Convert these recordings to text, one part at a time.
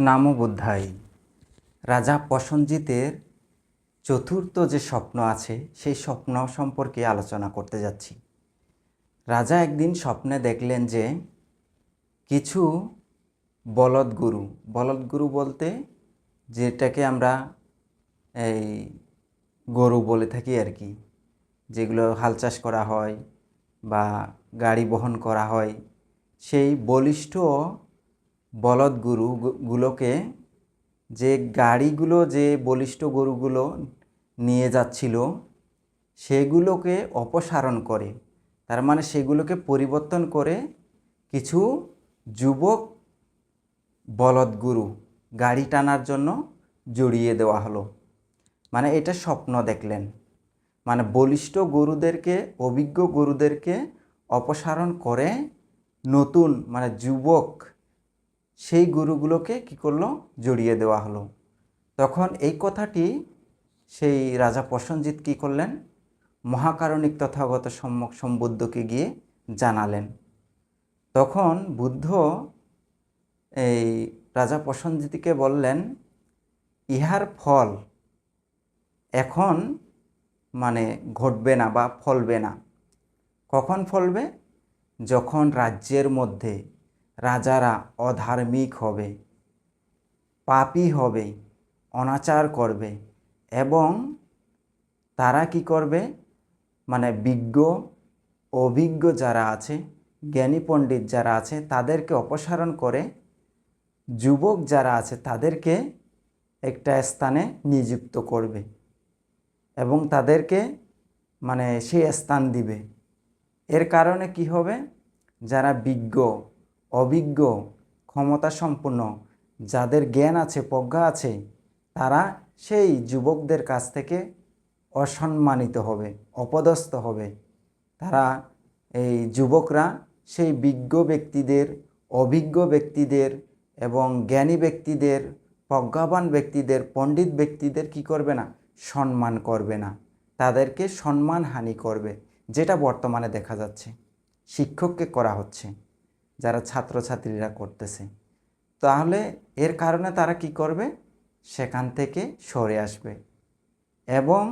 নামো বুদ্ধাই। রাজা প্রসেনজিতের চতুর্থ যে স্বপ্ন আছে সেই স্বপ্ন সম্পর্কে আলোচনা করতে যাচ্ছি। রাজা একদিন স্বপ্নে দেখলেন যে কিছু বলদগুরু বলতে যেটাকে আমরা এই গরু বলে থাকি আর কি, যেগুলো হাল চাষ করা হয় বা গাড়ি বহন করা হয়, সেই বলিষ্ঠ বলদগুলোকে যে গাড়িগুলো যে বলিষ্ঠ গরুগুলো নিয়ে যাচ্ছিল সেগুলোকে অপসারণ করে, তার মানে সেগুলোকে পরিবর্তন করে কিছু যুবক বলদগুরু গাড়ি টানার জন্য জড়িয়ে দেওয়া হলো। মানে এটা স্বপ্ন দেখলেন, মানে বলিষ্ঠ গরুদেরকে, অভিজ্ঞ গরুদেরকে অপসারণ করে নতুন মানে যুবক সেই গরুগুলোকে কি করলো, জড়িয়ে দেওয়া হলো। তখন এই কথাটি সেই রাজা প্রসেনজিৎ কী করলেন, মহাকারণিক তথাগত সম্যক সম্বুদ্ধকে গিয়ে জানালেন। তখন বুদ্ধ এই রাজা প্রসেনজিৎকে বললেন, ইহার ফল এখন মানে ঘটবে না বা ফলবে না। কখন ফলবে? যখন রাজ্যের মধ্যে রাজারা অধার্মিক হবে, পাপী হবে, অনাচার করবে এবং তারা কি করবে, মানে অভিজ্ঞ যারা আছে, জ্ঞানী পণ্ডিত যারা আছে তাদেরকে অপসারণ করে যুবক যারা আছে তাদেরকে একটা স্থানে নিযুক্ত করবে এবং তাদেরকে মানে সেই স্থান দিবে। এর কারণে কি হবে, যারা অভিজ্ঞ, ক্ষমতা সম্পন্ন, যাদের জ্ঞান আছে, প্রজ্ঞা আছে, তারা সেই যুবকদের কাছ থেকে অসম্মানিত হবে, অপদস্থ হবে। তারা এই যুবকরা সেই বিজ্ঞ ব্যক্তিদের, অভিজ্ঞ ব্যক্তিদের এবং জ্ঞানী ব্যক্তিদের, প্রজ্ঞাবান ব্যক্তিদের, পণ্ডিত ব্যক্তিদের কি করবে না, সম্মান করবে না, তাদেরকে সম্মানহানি করবে, যেটা বর্তমানে দেখা যাচ্ছে, শিক্ষককে করা হচ্ছে, যারা ছাত্রছাত্রীরা করতেছে। তাহলে এর কারণে তারা কি করবে, সেখান থেকে সরে আসবে এবং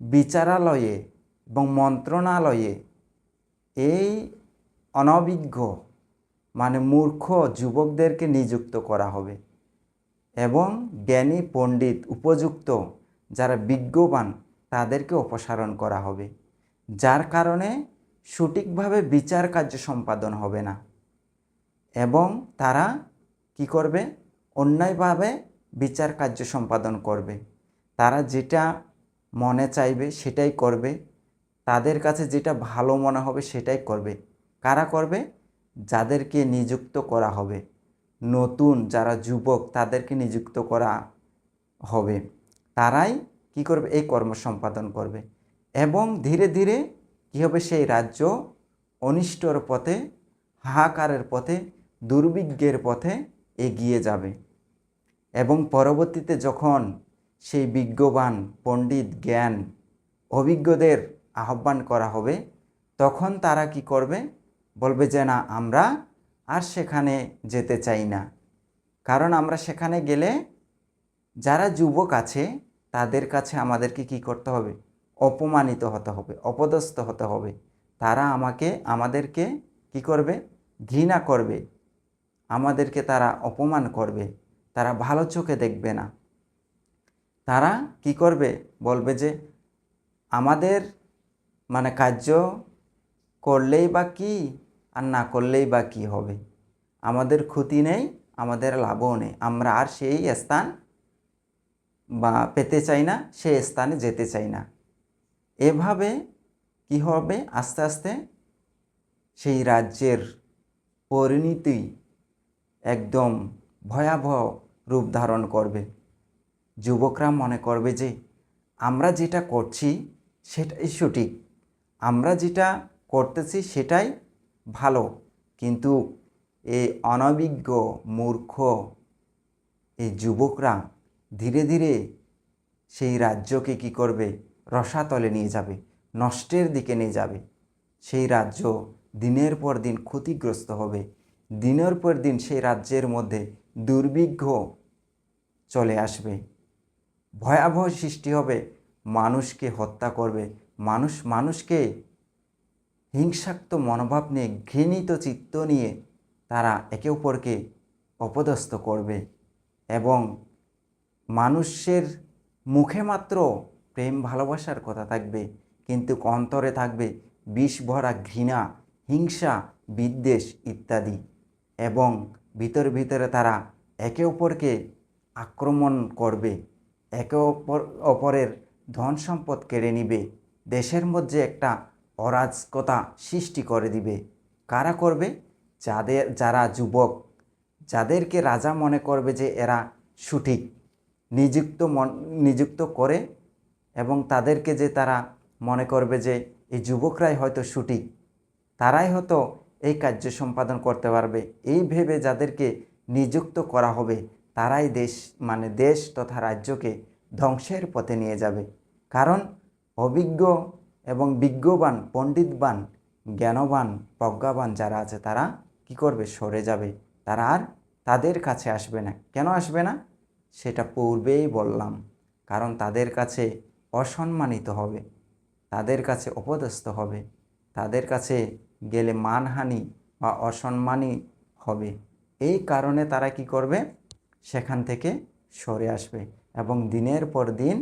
বিচারালয়ে এবং মন্ত্রণালয়ে এই অনভিজ্ঞ মানে মূর্খ যুবকদেরকে নিযুক্ত করা হবে এবং জ্ঞানী পণ্ডিত উপযুক্ত যারা বিজ্ঞবান তাদেরকে অপসারণ করা হবে, যার কারণে সঠিকভাবে বিচার কার্য সম্পাদন হবে না এবং তারা কি করবে, অন্যায়ভাবে বিচার কার্য সম্পাদন করবে। তারা যেটা মনে চাইবে সেটাই করবে, তাদের কাছে যেটা ভালো মনে হবে সেটাই করবে। কারা করবে? যাদেরকে নিযুক্ত করা হবে, নতুন যারা যুবক তাদেরকে নিযুক্ত করা হবে, তারাই কি করবে, এই কর্ম সম্পাদন করবে এবং ধীরে ধীরে কী হবে, সেই রাজ্য অনিষ্টর পথে, হাহাকারের পথে, দুর্ভিক্ষের পথে এগিয়ে যাবে এবং পরবর্তীতে যখন সেই বিজ্ঞবান, পণ্ডিত, জ্ঞান, অভিজ্ঞদের আহ্বান করা হবে, তখন তারা কি করবে, বলবে যে না, আমরা আর সেখানে যেতে চাই না, কারণ আমরা সেখানে গেলে যারা যুবক আছে তাদের কাছে আমাদেরকে কি করতে হবে, অপমানিত হতে হবে, অপদস্থ হতে হবে। তারা আমাদেরকে কি করবে, ঘৃণা করবে, আমাদেরকে তারা অপমান করবে, তারা ভালো চোখে দেখবে না। তারা কি করবে, বলবে যে আমাদের মানে কার্য করলেই বা কি আর না করলেই বা কি হবে, আমাদের ক্ষতি নেই, আমাদের লাভও নেই, আমরা আর সেই স্থান বা পেতে চাই না, সেই স্থানে যেতে চাই না। এভাবে কি হবে, আস্তে আস্তে সেই রাজ্যের পরিণতি একদম ভয়াবহ রূপ ধারণ করবে। যুবকরা মনে করবে যে আমরা যেটা করছি সেটাই সঠিক, আমরা যেটা করতেছি সেটাই ভালো, কিন্তু এই অনভিজ্ঞ মূর্খ এই যুবকরা ধীরে ধীরে সেই রাজ্যকে কি করবে, রসাতলে নিয়ে যাবে, নষ্টের দিকে নিয়ে যাবে। সেই রাজ্য দিনের পর দিন ক্ষতিগ্রস্ত হবে, দিনের পর দিন সেই রাজ্যের মধ্যে দুর্ভিক্ষ চলে আসবে, ভয়াবহ সৃষ্টি হবে, মানুষকে হত্যা করবে, মানুষ মানুষকে হিংসাত্মক মনোভাব নিয়ে, ঘৃণিত চিত্ত নিয়ে তারা একে অপরকে অপদস্থ করবে এবং মানুষের মুখে মাত্র প্রেম ভালোবাসার কথা থাকবে, কিন্তু অন্তরে থাকবে বিষ ভরা ঘৃণা, হিংসা, বিদ্বেষ ইত্যাদি। এবং ভিতরে ভিতরে তারা একে অপরকে আক্রমণ করবে, একে অপরের ধন সম্পদ কেড়ে নিবে, দেশের মধ্যে একটা অরাজকতা সৃষ্টি করে দিবে। কারা করবে? যারা যুবক, যাদেরকে রাজা মনে করবে যে এরা সঠিক, নিযুক্ত করে এবং তাদেরকে যে তারা মনে করবে যে এই যুবকরাই হয়তো সঠিক, তারাই হয়তো এই কার্য সম্পাদন করতে পারবে, এই ভেবে যাদেরকে নিযুক্ত করা হবে তারাই দেশ তথা রাজ্যকে ধ্বংসের পথে নিয়ে যাবে। কারণ অভিজ্ঞ এবং বিজ্ঞবান, পণ্ডিতবান, জ্ঞানবান, প্রজ্ঞাবান যারা আছে তারা কি করবে? সরে যাবে, তারা আর তাদের কাছে আসবে না। কেন আসবে না? সেটা পূর্বেই বললাম। কারণ তাদের কাছে অসম্মানিত হবে, তাদের কাছে অপদস্থ হবে, তাদের কাছে গেলে মানহানি বা অসম্মানী হবে। এই কারণে তারা কি করবে? সেখান থেকে সরে আসবে এবং দিনের পর দিন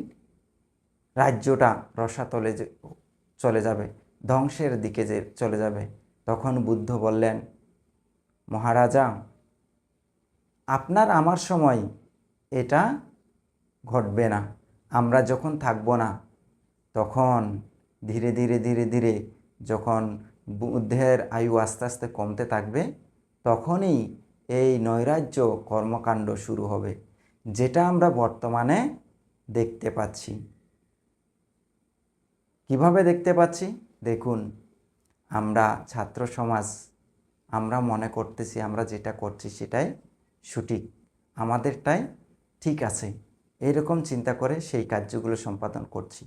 রাজ্যটা রসাতলে চলে যাবে, ধ্বংসের দিকে চলে যাবে। তখন বুদ্ধ বললেন, মহারাজা, আপনার আমার সময় এটা ঘটবে না। আমরা যখন থাকবো না, তখন ধীরে ধীরে ধীরে ধীরে যখন বুদ্ধের আয়ু আস্তে আস্তে কমতে থাকবে, তখনই এই নৈরাজ্য কর্মকাণ্ড শুরু হবে, যেটা আমরা বর্তমানে দেখতে পাচ্ছি। কিভাবে দেখতে পাচ্ছি? দেখুন, আমরা ছাত্র সমাজ, আমরা মনে করতেছি আমরা যেটা করছি সেটাই সঠিক, আমাদেরটাই ঠিক আছে, এরকম চিন্তা করে সেই কার্যগুলো সম্পাদন করছি।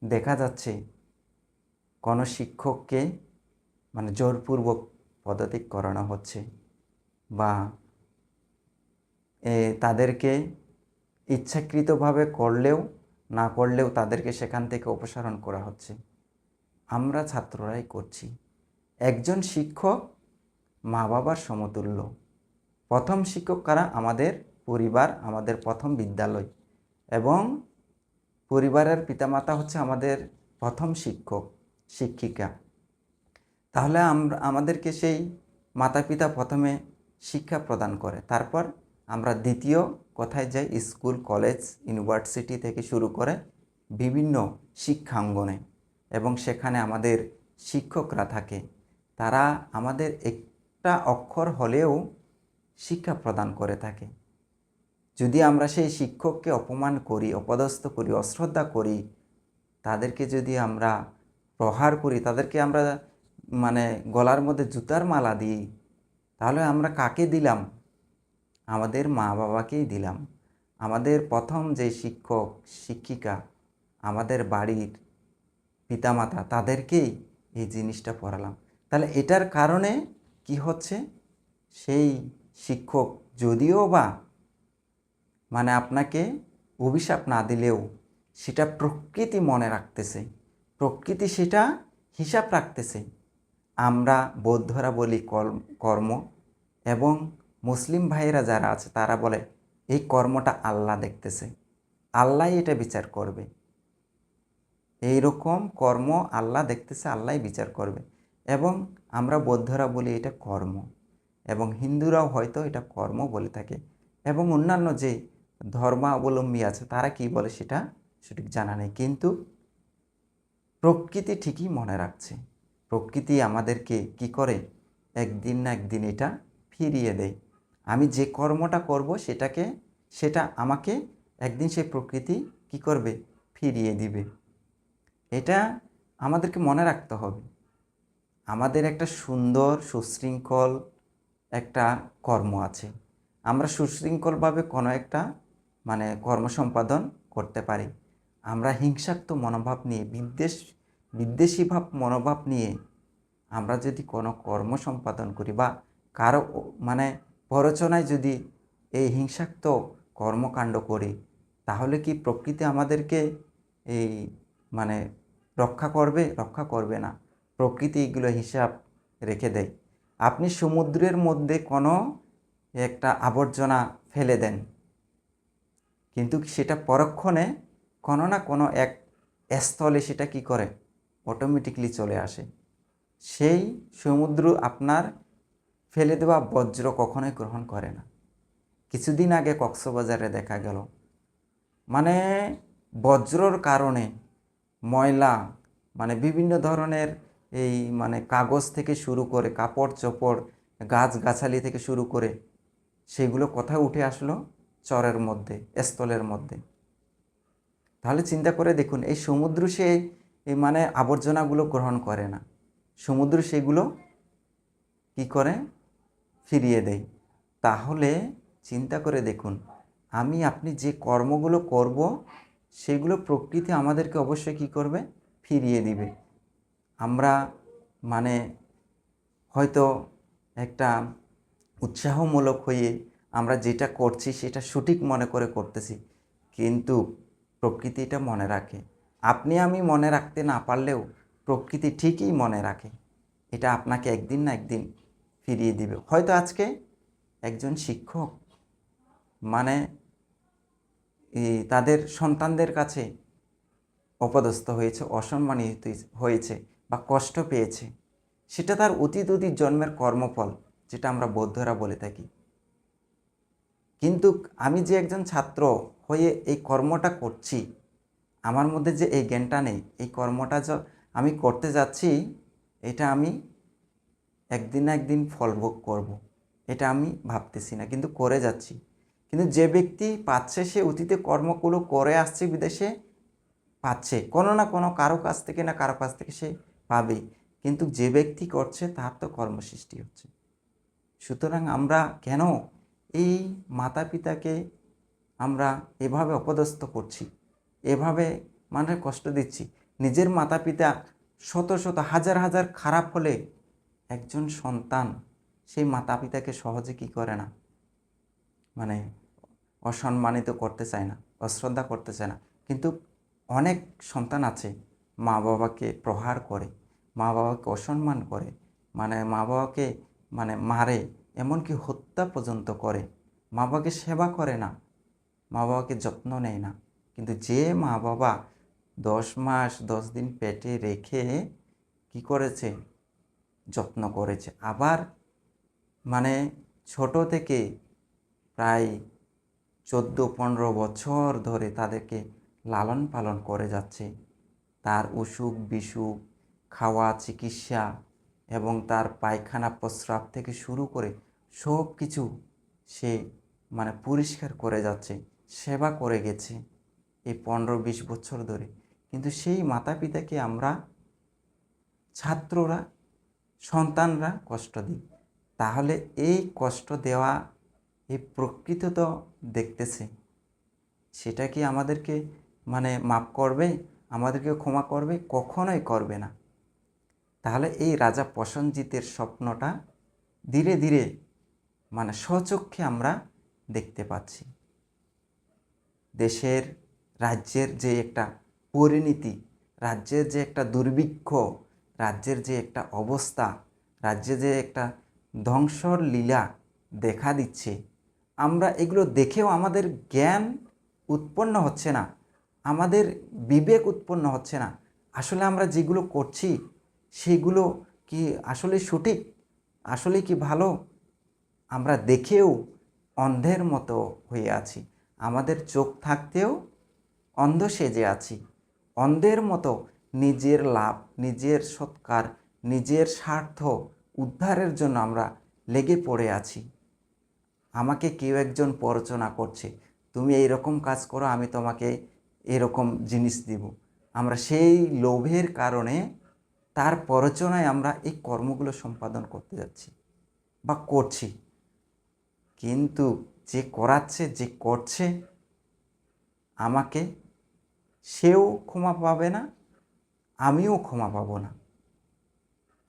দেখা যাচ্ছে কোনো শিক্ষককে জোরপূর্বক পদত্যাগ করানো হচ্ছে বা তাদেরকে ইচ্ছাকৃতভাবে করলেও না করলেও তাদেরকে সেখান থেকে অপসারণ করা হচ্ছে। আমরা ছাত্ররাই করছি। একজন শিক্ষক মা বাবার সমতুল্য। প্রথম শিক্ষক কারা? আমাদের পরিবার, আমাদের প্রথম বিদ্যালয়, এবং পরিবারের পিতামাতা হচ্ছে আমাদের প্রথম শিক্ষক শিক্ষিকা। তাহলে আমাদেরকে সেই মাতা পিতা প্রথমে শিক্ষা প্রদান করে, তারপর আমরা দ্বিতীয় কোথায় যাই? স্কুল, কলেজ, ইউনিভার্সিটি থেকে শুরু করে বিভিন্ন শিক্ষাঙ্গনে, এবং সেখানে আমাদের শিক্ষকরা থাকে। তারা আমাদের একটা অক্ষর হলেও শিক্ষা প্রদান করে থাকে। যদি আমরা সেই শিক্ষককে অপমান করি, অপদস্থ করি, অশ্রদ্ধা করি, তাদেরকে যদি আমরা প্রহার করি, তাদেরকে আমরা গলার মধ্যে জুতার মালা দিই, তাহলে আমরা কাকে দিলাম? আমাদের মা বাবাকেই দিলাম। আমাদের প্রথম যে শিক্ষক শিক্ষিকা, আমাদের বাড়ির পিতামাতা, তাদেরকেই এই জিনিসটা পড়ালাম। তাহলে এটার কারণে কি হচ্ছে? সেই শিক্ষক যদিও বা আপনাকে অভিশাপ না দিলেও সেটা প্রকৃতি মনে রাখতেছে, প্রকৃতি সেটা হিসাব রাখতেছে। আমরা বৌদ্ধরা বলি কর্ম, এবং মুসলিম ভাইয়েরা যারা আছে তারা বলে এই কর্মটা আল্লাহ দেখতেছে, আল্লাহ এটা বিচার করবে। এই রকম কর্ম আল্লাহ দেখতেছে, আল্লাহ বিচার করবে। এবং আমরা বৌদ্ধরা বলি এটা কর্ম, এবং হিন্দুরাও হয়তো এটা কর্ম বলে থাকে, এবং অন্যান্য যে ধর্মাবলম্বী আছে তারা কি বলে সেটা সঠিক জানা নেই। কিন্তু প্রকৃতি ঠিকই মনে রাখছে। প্রকৃতি আমাদেরকে কি করে? একদিন না একদিন এটা ফিরিয়ে দেয়। আমি যে কর্মটা করব সেটা আমাকে একদিন সেই প্রকৃতি কি করবে? ফিরিয়ে দিবে। এটা আমাদেরকে মনে রাখতে হবে। আমাদের একটা সুন্দর সুশৃঙ্খল একটা কর্ম আছে, আমরা সুশৃঙ্খলভাবে কোনো একটা কর্ম সম্পাদন করতে পারি। আমরা হিংসাত্মক মনোভাব নিয়ে, বিদ্বেষী মনোভাব নিয়ে আমরা যদি কোনো কর্ম সম্পাদন করি বা কারো প্ররোচনায় যদি এই হিংসাত্মক কর্মকাণ্ড করি, তাহলে কি প্রকৃতি আমাদেরকে এই মানে রক্ষা করবে? রক্ষা করবে না। প্রকৃতি এগুলো হিসাব রেখে দেয়। আপনি সমুদ্রের মধ্যে কোনো একটা আবর্জনা ফেলে দেন, কিন্তু সেটা পরক্ষণে কোনো না কোনো এক স্থলে সেটা কি করে, অটোমেটিকলি চলে আসে। সেই সমুদ্র আপনার ফেলে দেওয়া বজ্র কখনোই গ্রহণ করে না। কিছুদিন আগে কক্সবাজারে দেখা গেল, মানে বজ্রর কারণে ময়লা, মানে বিভিন্ন ধরনের এই মানে কাগজ থেকে শুরু করে কাপড় চোপড়, গাছগাছালি থেকে শুরু করে সেগুলো কোথায় উঠে আসলো? চরের মধ্যে, স্থলের মধ্যে। তাহলে চিন্তা করে দেখুন, এই সমুদ্র সে এই মানে আবর্জনাগুলো গ্রহণ করে না, সমুদ্র সেগুলো কি করে? ফিরিয়ে দেয়। তাহলে চিন্তা করে দেখুন, আমি আপনি যে কর্মগুলো করব সেগুলো প্রকৃতি আমাদেরকে অবশ্যই কি করবে? ফিরিয়ে দিবে। আমরা মানে হয়তো একটা উৎসাহমূলক হয়ে আমরা যেটা করছি সেটা সঠিক মনে করে করতেছি, কিন্তু প্রকৃতি এটা মনে রাখে। আপনি আমি মনে রাখতে না পারলেও প্রকৃতি ঠিকই মনে রাখে। এটা আপনাকে একদিন না একদিন ফিরিয়ে দিবে। হয়তো আজকে একজন শিক্ষক মানে তাদের সন্তানদের কাছে অপদস্থ হয়েছে, অসম্মানিত হয়েছে বা কষ্ট পেয়েছে, সেটা তার অতীত জন্মের কর্মফল, যেটা আমরা বৌদ্ধরা বলে থাকি। কিন্তু আমি যে একজন ছাত্র হয়ে এই কর্মটা করছি, আমার মধ্যে যে এই জ্ঞানটা নেই, এই কর্মটা যে আমি করতে যাচ্ছি, এটা আমি একদিন না একদিন ফলভোগ করব, এটা আমি ভাবতেছি না, কিন্তু করে যাচ্ছি। কিন্তু যে ব্যক্তি পাচ্ছে, সে অতীতে কর্মগুলো করে আসছে, বিদেশে পাচ্ছে, কোনো না কোনো কারো কাছ থেকে না কারো কাছ থেকে সে পাবেই। কিন্তু যে ব্যক্তি করছে তার তো কর্মসৃষ্টি হচ্ছে। সুতরাং আমরা কেন এই মাতা পিতাকে আমরা এভাবে অপদস্থ করছি, এভাবে মানে কষ্ট দিচ্ছি? নিজের মাতা পিতা শত শত হাজার হাজার খারাপ হলে একজন সন্তান সেই মাতা পিতাকে সহজে কি করে না, মানে অসম্মানিত করতে চায় না, অশ্রদ্ধা করতে চায় না। কিন্তু অনেক সন্তান আছে মা বাবাকে প্রহার করে, মা বাবাকে অসম্মান করে, মানে মা বাবাকে মানে মারে, এমনকি হত্যা পর্যন্ত করে। মা বাবাকে সেবা করে না, মা বাবাকে যত্ন নেয় না। কিন্তু যে মা বাবা 10 মাস 10 দিন পেটে রেখে কি করেছে? যত্ন করেছে, আবার মানে ছোট থেকে প্রায় 14-15 বছর ধরে তাদেরকে লালন পালন করে যাচ্ছে, তার অসুখ বিসুখ, খাওয়া, চিকিৎসা এবং তার পায়খানা প্রস্রাব থেকে শুরু করে সব কিছু সে মানে পরিষ্কার করে যাচ্ছে, সেবা করে গেছে এই 15-20 বছর ধরে। কিন্তু সেই মাতা পিতাকে আমরা ছাত্ররা, সন্তানরা কষ্ট দিই। তাহলে এই কষ্ট দেওয়া এই প্রকৃতি তো দেখতেছে, সেটা কি আমাদেরকে মানে মাপ করবে? আমাদেরকে ক্ষমা করবে? কখনোই করবে না। তাহলে এই রাজা প্রসেনজিতের স্বপ্নটা ধীরে ধীরে মানে স্বচক্ষে আমরা দেখতে পাচ্ছি। দেশের, রাজ্যের যে একটা পরিণতি, রাজ্যের যে একটা দুর্ভিক্ষ, রাজ্যের যে একটা অবস্থা, রাজ্যে যে একটা ধ্বংসর লীলা দেখা দিচ্ছে, আমরা এগুলো দেখেও আমাদের জ্ঞান উৎপন্ন হচ্ছে না, আমাদের বিবেক উৎপন্ন হচ্ছে না। আসলে আমরা যেগুলো করছি সেগুলো কি আসলে সঠিক, আসলে কি ভালো? আমরা দেখেও অন্ধের মতো হয়ে আছি, আমাদের চোখ থাকতেও অন্ধ সেজে আছি। অন্ধের মতো নিজের লাভ, নিজের সৎকার, নিজের স্বার্থ উদ্ধারের জন্য আমরা লেগে পড়ে আছি। আমাকে কেউ একজন প্ররোচনা করছে, তুমি এইরকম কাজ করো, আমি তোমাকে এরকম জিনিস দিব। আমরা সেই লোভের কারণে তার প্ররোচনায় আমরা এই কর্মগুলো সম্পাদন করতে যাচ্ছি বা করছি। কিন্তু যে করাচ্ছে, যে করছে আমাকে, সেও ক্ষমা পাবে না, আমিও ক্ষমা পাবো না।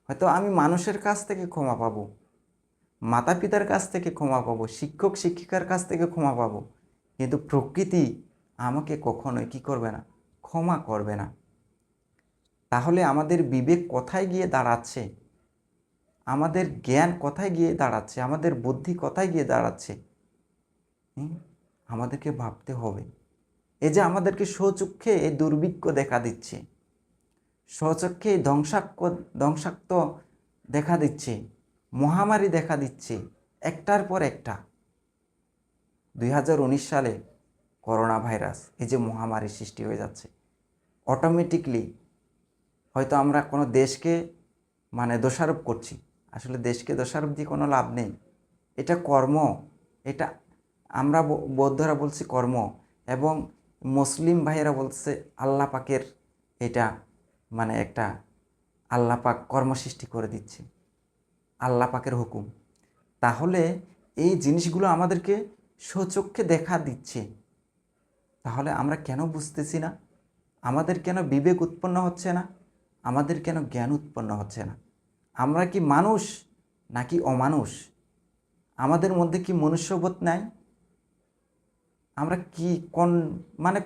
হয়তো আমি মানুষের কাছ থেকে ক্ষমা পাবো, মাতা পিতার কাছ থেকে ক্ষমা পাবো, শিক্ষক শিক্ষিকার কাছ থেকে ক্ষমা পাবো, কিন্তু প্রকৃতি আমাকে কখনোই কী করবে না, ক্ষমা করবে না। তাহলে আমাদের বিবেক কোথায় গিয়ে দাঁড়াচ্ছে, আমাদের জ্ঞান কোথায় গিয়ে দাঁড়াচ্ছে, আমাদের বুদ্ধি কোথায় গিয়ে দাঁড়াচ্ছে? আমাদেরকে ভাবতে হবে। এই যে আমাদেরকে স্বচক্ষে এই দুর্ভিক্ষ দেখা দিচ্ছে, স্বচক্ষে ধ্বংসাত্ম দেখা দিচ্ছে, মহামারী দেখা দিচ্ছে একটার পর একটা। 2019 সালে করোনা ভাইরাস, এই যে মহামারী সৃষ্টি হয়ে যাচ্ছে, অটোমেটিকলি হয়তো আমরা কোনো দেশকে দোষারোপ করছি। আসলে দেশকে দোষারোপ দিয়ে কোনো লাভ নেই। এটা কর্ম, এটা আমরা বৌদ্ধরা বলছি কর্ম, এবং মুসলিম ভাইয়েরা বলছে আল্লাহ পাকের এটা একটা আল্লাহ পাক কর্ম সৃষ্টি করে দিচ্ছে, আল্লাহ পাকের হুকুম। তাহলে এই জিনিসগুলো আমাদেরকে স্বচক্ষে দেখা দিচ্ছে, তাহলে আমরা কেন বুঝতেছি না? আমাদের কেন বিবেক উৎপন্ন হচ্ছে না? আমাদের কেন জ্ঞান উৎপন্ন হচ্ছে না? আমরা কি মানুষ নাকি অমানুষ? আমাদের মধ্যে কি মনুষ্যবোধ নাই? আমরা কি কোন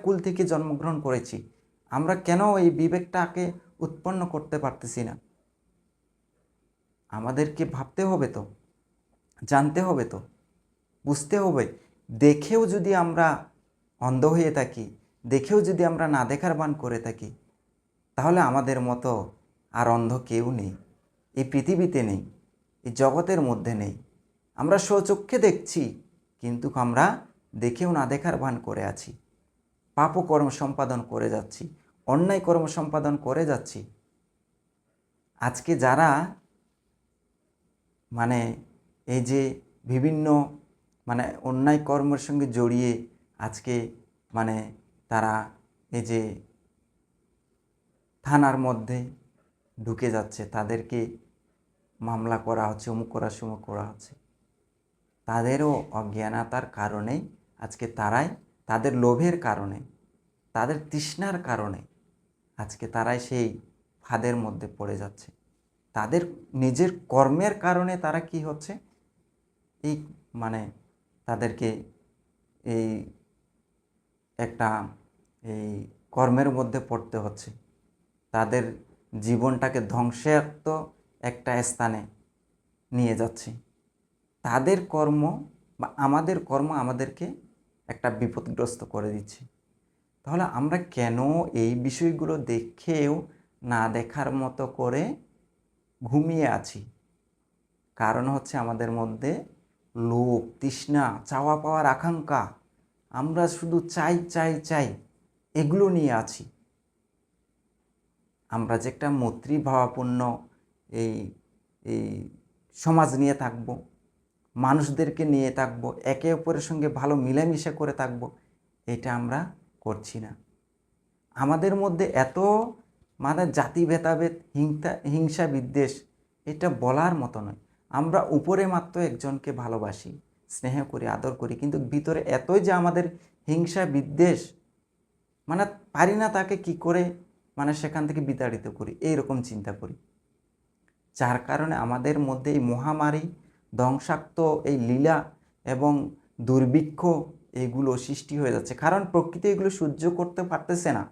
কুল থেকে জন্মগ্রহণ করেছি? আমরা কেন এই বিবেকটাকে উৎপন্ন করতে পারতেছি না? আমাদেরকে ভাবতে হবে তো, জানতে হবে তো, বুঝতে হবে। দেখেও যদি আমরা অন্ধ হয়ে থাকি, দেখেও যদি আমরা না দেখার ভান করে থাকি, তাহলে আমাদের মতো আর অন্ধ কেউ নেই, এই পৃথিবীতে নেই, এই জগতের মধ্যে নেই। আমরা স্বচক্ষে দেখছি, কিন্তু আমরা দেখেও না দেখার ভান করে আছি, পাপকর্ম সম্পাদন করে যাচ্ছি, অন্যায় কর্ম সম্পাদন করে যাচ্ছি। আজকে যারা এই যে বিভিন্ন অন্যায় কর্মের সঙ্গে জড়িয়ে আজকে তারা এই যে থানার মধ্যে ঢুকে যাচ্ছে, তাদেরকে মামলা করা হচ্ছে, অমুক করা সমুক করা হচ্ছে, তাদেরও অজ্ঞানতার কারণেই আজকে তাদের লোভের কারণে, তাদের তৃষ্ণার কারণে আজকে তারাই সেই ফাঁদের মধ্যে পড়ে যাচ্ছে। তাদের নিজের কর্মের কারণে তারা কি হচ্ছে, এই তাদেরকে এই একটা এই কর্মের মধ্যে পড়তে হচ্ছে, তাদের জীবনটাকে ধ্বংসাত্মক একটা স্থানে নিয়ে যাচ্ছে। তাদের কর্ম বা আমাদের কর্ম আমাদেরকে একটা বিপদগ্রস্ত করে দিচ্ছে। তাহলে আমরা কেন এই বিষয়গুলো দেখেও না দেখার মতো করে ঘুমিয়ে আছি? কারণ হচ্ছে আমাদের মধ্যে লোভ, তৃষ্ণা, চাওয়া পাওয়ার আকাঙ্ক্ষা, আমরা শুধু চাই চাই চাই, এগুলো নিয়ে আছি। আমরা যে একটা মৈত্রীভাবাপূর্ণ এই এই সমাজ নিয়ে থাকব, মানুষদেরকে নিয়ে থাকব, একে অপরের সঙ্গে ভালো মিলেমিশে করে থাকব, এটা আমরা করছি না। আমাদের মধ্যে এত জাতি ভেদাভেদ, হিংসা বিদ্বেষ, এটা বলার মতো নয়। আমরা উপরে মাত্র একজনকে ভালোবাসি, স্নেহ করি, আদর করি, কিন্তু ভিতরে এতই যে আমাদের হিংসা বিদ্বেষ, পারি না তাকে কি করে সেখান থেকে বিতাড়িত করি, এইরকম চিন্তা করি। যার কারণে আমাদের মধ্যে এই মহামারী, ধ্বংসাত্মক এই লীলা এবং দুর্ভিক্ষ এগুলো সৃষ্টি হয়ে যাচ্ছে। কারণ প্রকৃতি এগুলো সহ্য করতে পারতেছে না।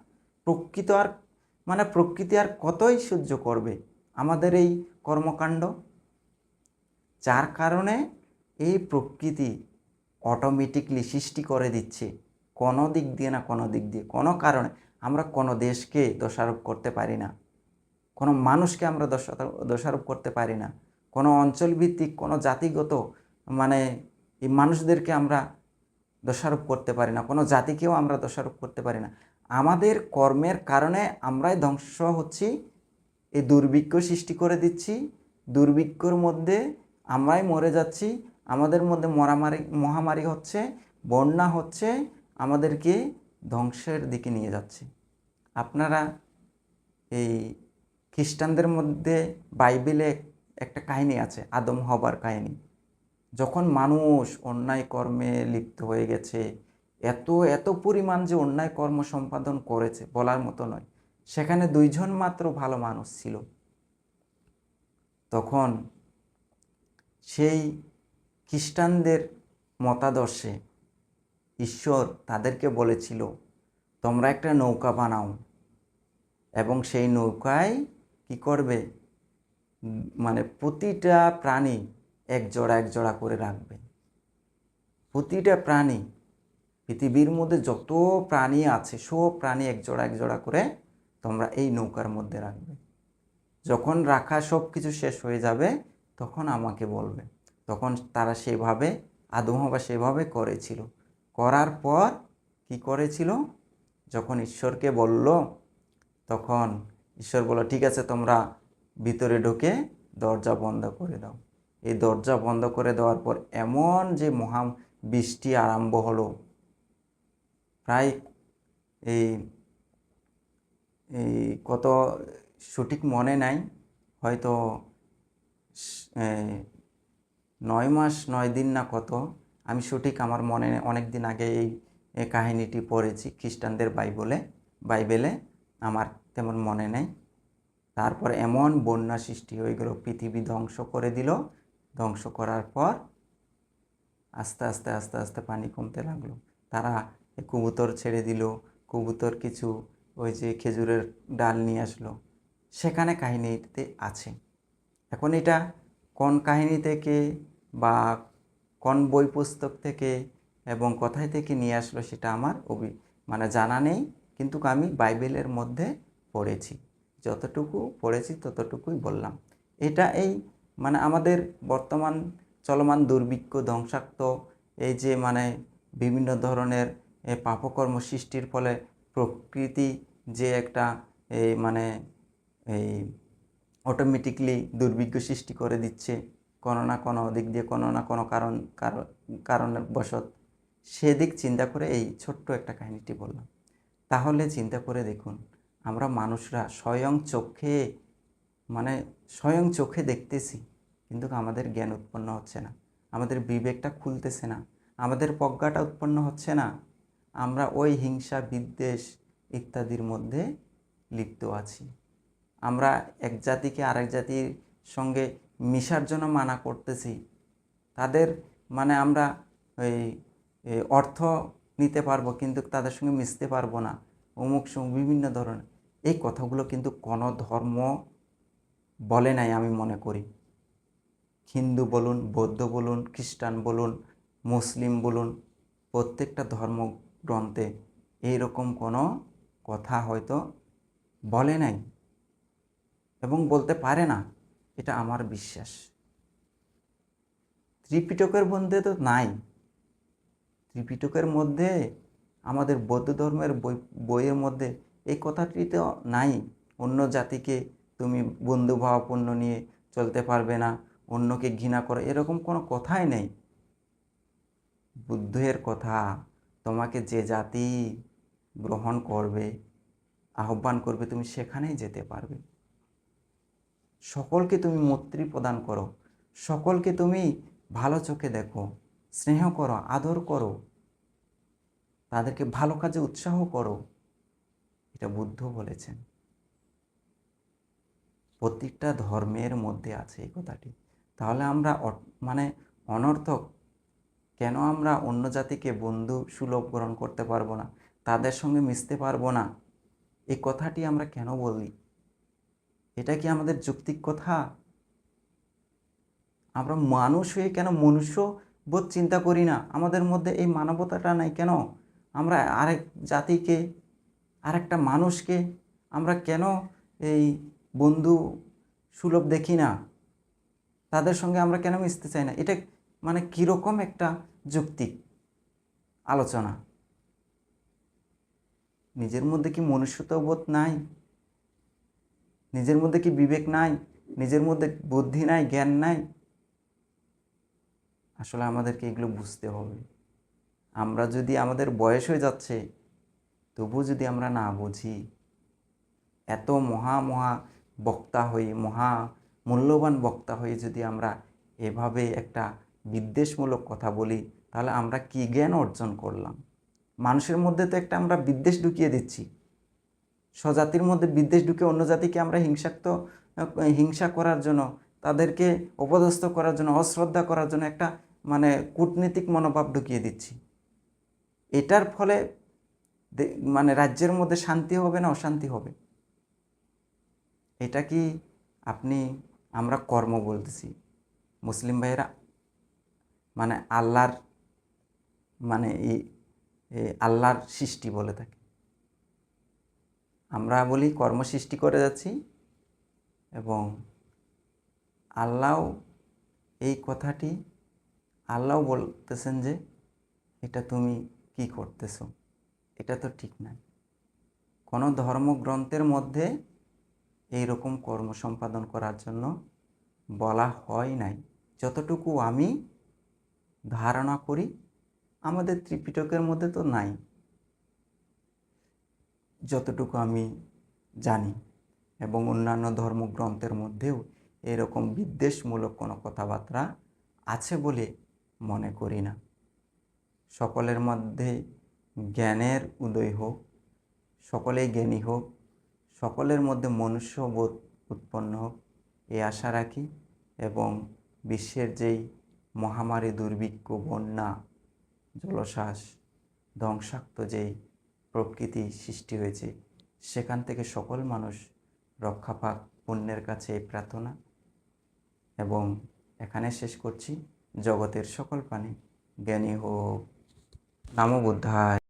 প্রকৃতি আর কতই সহ্য করবে আমাদের এই কর্মকাণ্ড? যার কারণে এই প্রকৃতি অটোমেটিকলি সৃষ্টি করে দিচ্ছে কোনো দিক দিয়ে না কোনো দিক দিয়ে, কোনো কারণে। আমরা কোনো দেশকে দোষারোপ করতে পারি না, কোনো মানুষকে আমরা দোষারোপ করতে পারি না, কোনো অঞ্চলভিত্তিক, কোনো জাতিগত এই মানুষদেরকে আমরা দোষারোপ করতে পারি না, কোনো জাতিকেও আমরা দোষারোপ করতে পারি না। আমাদের কর্মের কারণে আমরাই ধ্বংস হচ্ছি, এই দুর্ভিক্ষ সৃষ্টি করে দিচ্ছি, দুর্ভিক্ষর মধ্যে আমরাই মরে যাচ্ছি, আমাদের মধ্যে মহামারী হচ্ছে, বন্যা হচ্ছে, আমাদেরকে ধ্বংসের দিকে নিয়ে যাচ্ছে। আপনারা এই খ্রিস্টানদের মধ্যে বাইবেলে একটা কাহিনী আছে, আদম হবার কাহিনী। যখন মানুষ অন্যায় কর্মে লিপ্ত হয়ে গেছে, এত এত পরিমাণ যে অন্যায় কর্ম সম্পাদন করেছে বলার মতো নয়, সেখানে 2 জন মাত্র ভালো মানুষ ছিল। তখন সেই খ্রিস্টানদের মতাদর্শে ঈশ্বর তাদেরকে বলেছিল, তোমরা একটা নৌকা বানাও এবং সেই নৌকায় কি করবে, মানে প্রতিটা প্রাণী এক জোড়া করে রাখবে। প্রতিটা প্রাণী, পৃথিবীর মধ্যে যত প্রাণী আছে সব প্রাণী এক জোড়া করে তোমরা এই নৌকার মধ্যে রাখবে। যখন রাখা সব কিছু শেষ হয়ে যাবে তখন আমাকে বলবে। তখন তারা সেভাবে আদম হাওয়া সেভাবে করেছিল। করার পর কি করেছিল, যখন ঈশ্বরকে বলল তখন ঈশ্বর বলল, ঠিক আছে তোমরা ভিতরে ঢুকে দরজা বন্ধ করে দাও। এই দরজা বন্ধ করে দেওয়ার পর এমন যে মহা বৃষ্টি আরম্ভ হলো, প্রায় এই এই কত সঠিক মনে নাই, হয়তো 9 মাস 9 দিন না কত, আমি সঠিক আমার মনে অনেক দিন আগে এই কাহিনীটি পড়েছি খ্রিস্টানদের বাইবেলে, আমার তেমন মনে নেই। তারপর এমন বন্যা সৃষ্টি হয়ে গেল, পৃথিবী ধ্বংস করে দিল। ধ্বংস করার পর আস্তে আস্তে পানি কমতে লাগলো। তারা কবুতর ছেড়ে দিল, কবুতর কিছু ওই যে খেজুরের ডাল নিয়ে আসলো, সেখানে কাহিনীতে আছে। এখন এটা কোন কাহিনী থেকে বা কোন বই পুস্তক থেকে এবং কোথায় থেকে নিয়ে আসলো সেটা আমার মানে জানা নেই, কিন্তু আমি বাইবেলের মধ্যে পড়েছি। যতটুকু পড়েছি ততটুকুই বললাম। এটা এই মানে আমাদের বর্তমান চলমান দুর্ভিক্ষ, ধ্বংসাত্ম, এই যে মানে বিভিন্ন ধরনের পাপকর্ম সৃষ্টির ফলে প্রকৃতি যে একটা মানে এই অটোমেটিকলি দুর্ভিক্ষ সৃষ্টি করে দিচ্ছে কোনো না কোনো দিক দিয়ে, কোনো না কোনো কারণবশত, সেদিক চিন্তা করে এই ছোট্ট একটা কাহিনীটি বললাম। তাহলে চিন্তা করে দেখুন, আমরা মানুষরা স্বয়ং চোখে দেখতেছি, কিন্তু আমাদের জ্ঞান উৎপন্ন হচ্ছে না, আমাদের বিবেকটা খুলতেছে না, আমাদের প্রজ্ঞাটা উৎপন্ন হচ্ছে না। আমরা ওই হিংসা, বিদ্বেষ ইত্যাদির মধ্যে লিপ্ত আছি। আমরা এক জাতিকে আরেক জাতির সঙ্গে মিশার জন্য মানা করতেছি। তাদের মানে আমরা ওই অর্থ নিতে পারবো, কিন্তু তাদের সঙ্গে মিশতে পারবো না, অমুক বিভিন্ন ধরনের এই কথাগুলো কিন্তু কোনো ধর্ম বলে নাই আমি মনে করি। হিন্দু বলুন, বৌদ্ধ বলুন, খ্রিস্টান বলুন, মুসলিম বলুন, প্রত্যেকটা ধর্মগ্রন্থে এইরকম কোনো কথা হয়তো বলে নাই এবং বলতে পারে না, এটা আমার বিশ্বাস। ত্রিপিটকের মধ্যে তো নাই, ত্রিপিটকের মধ্যে আমাদের বৌদ্ধ ধর্মের বইয়ের মধ্যে এই কথাটি তো নাই। অন্য জাতিকে তুমি বন্ধুভাবাপন্ন নিয়ে চলতে পারবে না, অন্যকে ঘৃণা করো, এরকম কোনো কথাই নেই। বুদ্ধের কথা, তোমাকে যে জাতি গ্রহণ করবে, আহ্বান করবে, তুমি সেখানেই যেতে পারবে। সকলকে তুমি মৈত্রী প্রদান করো, সকলকে তুমি ভালো চোখে দেখো, স্নেহ করো, আদর করো, তাদেরকে ভালো কাজে উৎসাহ করো, এটা বুদ্ধ বলেছেন। প্রত্যেকটা ধর্মের মধ্যে আছে এই কথাটি। তাহলে আমরা মানে অনর্থক কেন আমরা অন্য জাতিকে বন্ধু সুলভ গ্রহণ করতে পারবো না, তাদের সঙ্গে মিশতে পারবো না, এই কথাটি আমরা কেন বলি? এটা কি আমাদের যৌক্তিক কথা? আমরা মানুষ হয়ে কেন মনুষ্যবোধ চিন্তা করি না? আমাদের মধ্যে এই মানবতাটা নাই কেন? আমরা আরেক জাতিকে, আরেকটা মানুষকে আমরা কেন এই বন্ধু সুলভ দেখি না? তাদের সঙ্গে আমরা কেন মিশতে চাই না? এটা মানে কীরকম একটা যৌক্তিক আলোচনা? নিজের মধ্যে কি মনুষ্যত্ববোধ নাই? নিজের মধ্যে কি বিবেক নাই? নিজের মধ্যে বুদ্ধি নাই, জ্ঞান নাই? আসলে আমাদেরকে এগুলো বুঝতে হবে। আমরা যদি, আমাদের বয়স হয়ে যাচ্ছে, তবু যদি আমরা না বুঝি, এত মহা বক্তা হয়ে, মূল্যবান বক্তা হয়ে যদি আমরা এভাবে একটা বিদ্বেষমূলক কথা বলি, তাহলে আমরা কি জ্ঞান অর্জন করলাম? মানুষের মধ্যে তো একটা আমরা বিদ্বেষ ঢুকিয়ে দিচ্ছি। স্বজাতির মধ্যে বিদ্বেষ ঢুকে অন্য জাতিকে আমরা হিংসা করার জন্য, তাদেরকে অপদস্থ করার জন্য, অশ্রদ্ধা করার জন্য একটা মানে কূটনীতিক মনোভাব ঢুকিয়ে দিচ্ছি। এটার ফলে মানে রাজ্যের মধ্যে শান্তি হবে না অশান্তি হবে? এটা কি আমরা কর্ম বলতেছি, মুসলিম ভাইয়েরা মানে আল্লাহর মানে আল্লাহর সৃষ্টি বলে থাকে, আমরা বলি কর্ম সৃষ্টি করে যাচ্ছি, এবং আল্লাহ এই কথাটি আল্লাহ বলতেছেন যে এটা তুমি কি করতেছো, এটা তো ঠিক না। কোনো ধর্মগ্রন্থের মধ্যে এই রকম কর্ম সম্পাদন করার জন্য বলা হয় নাই। যতটুকু আমি ধারণা করি, আমাদের ত্রিপিটকের মধ্যে তো নাই, যতটুকু আমি জানি, এবং অন্যান্য ধর্মগ্রন্থের মধ্যেও এরকম বিদ্বেষমূলক কোনো কথাবার্তা আছে বলে মনে করি না। সকলের মধ্যে জ্ঞানের উদয় হোক, সকলেই জ্ঞানী হোক, সকলের মধ্যে মনুষ্যবোধ উৎপন্ন হোক, এই আশা রাখি। এবং বিশ্বের যেই মহামারী, দুর্ভিক্ষ, বন্যা, জলোচ্ছ্বাস, ধ্বংসাত্মক যেই প্রকৃতি সৃষ্টি হয়েছে, সেখান থেকে সকল মানুষ রক্ষা পাক, পুণ্যের কাছে এই প্রার্থনা। এবং এখানে শেষ করছি। জগতের সকল প্রাণী জ্ঞানী হোক। নমো বুদ্ধায়।